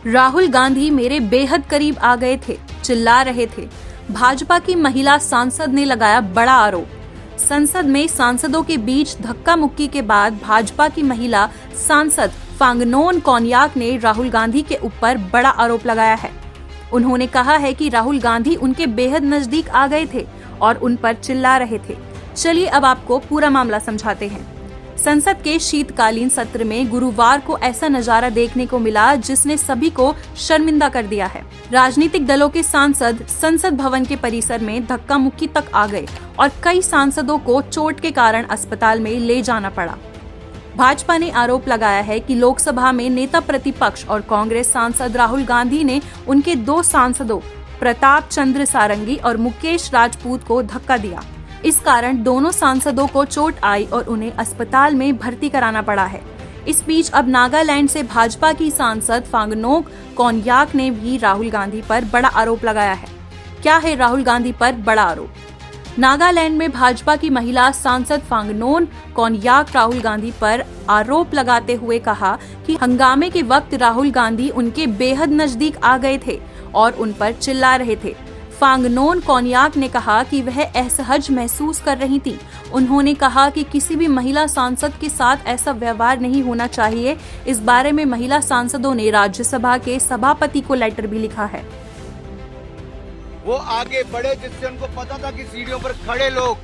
राहुल गांधी मेरे बेहद करीब आ गए थे, चिल्ला रहे थे। भाजपा की महिला सांसद ने लगाया बड़ा आरोप। संसद में सांसदों के बीच धक्का मुक्की के बाद भाजपा की महिला सांसद फांगनोन कोन्याक ने राहुल गांधी के ऊपर बड़ा आरोप लगाया है। उन्होंने कहा है कि राहुल गांधी उनके बेहद नजदीक आ गए थे और उन पर चिल्ला रहे थे। चलिए अब आपको पूरा मामला समझाते हैं। संसद के शीतकालीन सत्र में गुरुवार को ऐसा नजारा देखने को मिला जिसने सभी को शर्मिंदा कर दिया है। राजनीतिक दलों के सांसद संसद भवन के परिसर में धक्का मुक्की तक आ गए और कई सांसदों को चोट के कारण अस्पताल में ले जाना पड़ा। भाजपा ने आरोप लगाया है कि लोकसभा में नेता प्रतिपक्ष और कांग्रेस सांसद राहुल गांधी ने उनके 2 सांसदों प्रताप चंद्र सारंगी और मुकेश राजपूत को धक्का दिया। इस कारण दोनों सांसदों को चोट आई और उन्हें अस्पताल में भर्ती कराना पड़ा है। इस बीच अब नागालैंड से भाजपा की सांसद फांगनोक कोन्याक ने भी राहुल गांधी पर बड़ा आरोप लगाया है। क्या है राहुल गांधी पर बड़ा आरोप? नागालैंड में भाजपा की महिला सांसद फांगनोन कोन्याक राहुल गांधी पर आरोप लगाते हुए कहा कि हंगामे के वक्त राहुल गांधी उनके बेहद नजदीक आ गए थे और उन पर चिल्ला रहे थे। फांगनोन कोन्याक ने कहा कि वह असहज महसूस कर रही थी। उन्होंने कहा कि किसी भी महिला सांसद के साथ ऐसा व्यवहार नहीं होना चाहिए। इस बारे में महिला सांसदों ने राज्यसभा के सभापति को लेटर भी लिखा है। वो आगे बढ़े जिससे उनको पता था कि सीढ़ियों पर खड़े लोग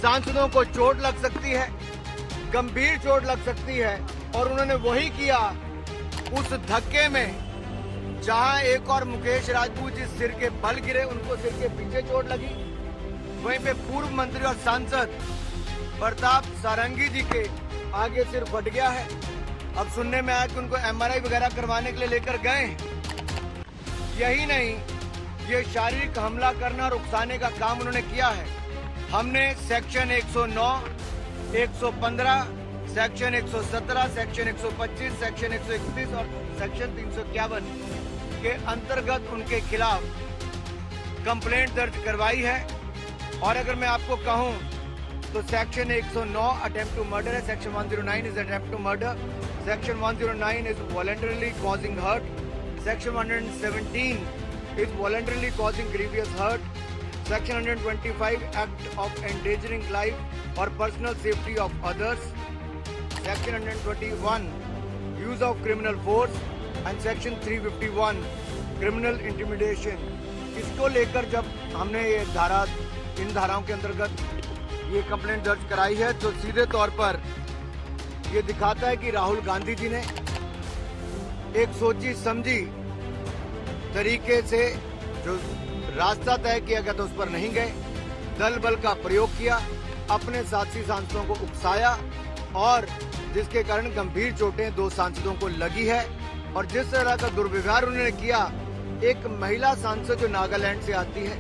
सांसदों को चोट लग सकती है, गंभीर चोट लग सकती है, और उन्होंने वही किया। उस धक्के में जहां एक और मुकेश राजपूत जिस सिर के बल गिरे, उनको सिर के पीछे चोट लगी, वहीं पे पूर्व मंत्री और सांसद प्रताप सारंगी जी के आगे सिर फट गया है। अब सुनने में आया कि उनको MRI वगैरह करवाने के लिए लेकर गए। यही नहीं, ये शारीरिक हमला करना और उकसाने का काम उन्होंने किया है। हमने सेक्शन 109, 115, सेक्शन 117, सेक्शन 125, सेक्शन 131 और सेक्शन 351 के अंतर्गत उनके खिलाफ कंप्लेंट दर्ज करवाई है। और अगर मैं आपको कहूं तो सेक्शन 109 अटेम्प्ट टू मर्डर है, section 109 is attempt to murder, section 109 is voluntarily causing hurt, section 117 is voluntarily causing grievous hurt, section 125 act of endangering life or personal safety of others, section 121 use of criminal force and section 351 criminal intimidation। इसको लेकर जब हमने ये इन धाराओं के अंतर्गत ये complaint दर्ज कराई है तो सीधे तौर पर ये दिखाता है कि राहुल गांधी जी ने एक सोची समझी तरीके से जो रास्ता तय किया गया था उस पर नहीं गए, दल बल का प्रयोग किया, अपने साथी सांसदों को उकसाया और जिसके कारण गंभीर चोटें 2 सांसदों को लगी है। और जिस तरह का दुर्व्यवहार उन्होंने किया, एक महिला सांसद जो नागालैंड से आती है,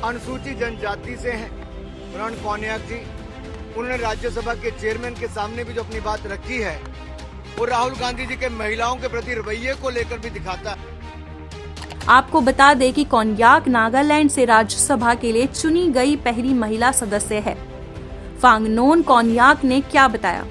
अनुसूचित जनजाति से हैं, फांगनोन कोन्याक जी, उन्होंने राज्यसभा के चेयरमैन के सामने भी जो अपनी बात रखी है वो राहुल गांधी जी के महिलाओं के प्रति रवैये को लेकर भी दिखाता है। आपको बता दें कि कोन्याक नागालैंड से राज्यसभा के लिए चुनी गई पहली महिला सदस्य है। फांगनोन कोन्याक ने क्या बताया?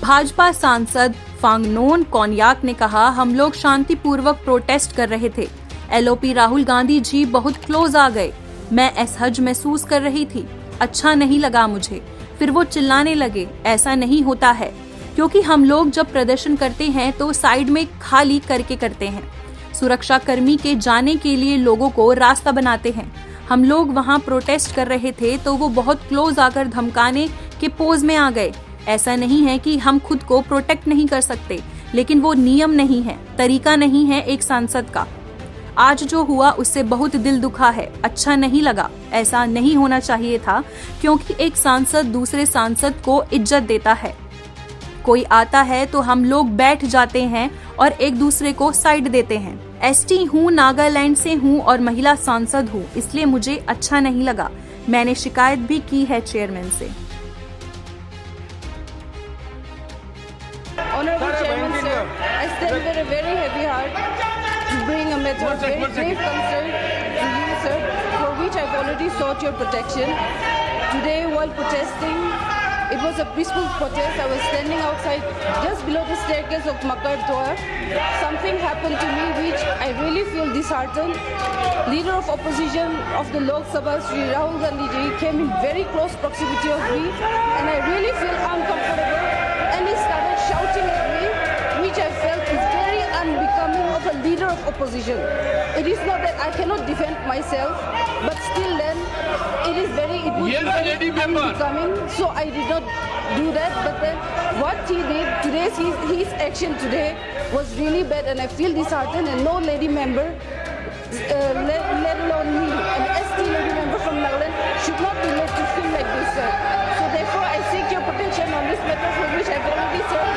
भाजपा सांसद फांगनोन कोन्याक ने कहा, हम लोग शांतिपूर्वक प्रोटेस्ट कर रहे थे। LOP राहुल गांधी जी बहुत क्लोज आ गए। मैं असहज महसूस कर रही थी। अच्छा नहीं लगा मुझे। फिर वो चिल्लाने लगे। ऐसा नहीं होता है, क्योंकि हम लोग जब प्रदर्शन करते हैं तो साइड में खाली करके करते हैं। सुरक्षा कर्मी के जाने के लिए लोगों को रास्ता बनाते हैं। हम लोग वहां प्रोटेस्ट कर रहे थे तो वो बहुत क्लोज आकर धमकाने के पोज में आ गए। ऐसा नहीं है कि हम खुद को प्रोटेक्ट नहीं कर सकते, लेकिन वो नियम नहीं है, तरीका नहीं है एक सांसद का। आज जो हुआ उससे बहुत दिल दुखा है, अच्छा नहीं लगा। ऐसा नहीं होना चाहिए था, क्योंकि एक सांसद दूसरे सांसद को इज्जत देता है। कोई आता है तो हम लोग बैठ जाते हैं और एक दूसरे को साइड देते हैं। ST हूँ, नागालैंड से हूँ और महिला सांसद हूँ, इसलिए मुझे अच्छा नहीं लगा। मैंने शिकायत भी की है चेयरमैन से। Honorable Chairman, sir, I stand with a very heavy heart to bring a matter of very grave concern to you, sir, for which I've already sought your protection. Today, while protesting It was a peaceful protest. I was standing outside just below the staircase of Makar Dwar. Something happened to me which I really feel disheartened. Leader of opposition of the Lok Sabha, Sri Rahul Gandhi ji, came in very close proximity of me, and I really feel uncomfortable. And he started shouting at me, which I felt is very unbecoming of a leader of opposition. It is not that I cannot defend myself, but still then it would be very unbecoming. So I did not do that. But then what he did today, his action today was really bad, and I feel disheartened. And no lady member, let alone me, an ST lady member from Nagaland, should not be led to feel like this, sir. So therefore, I seek your protection on this matter, for which I've already said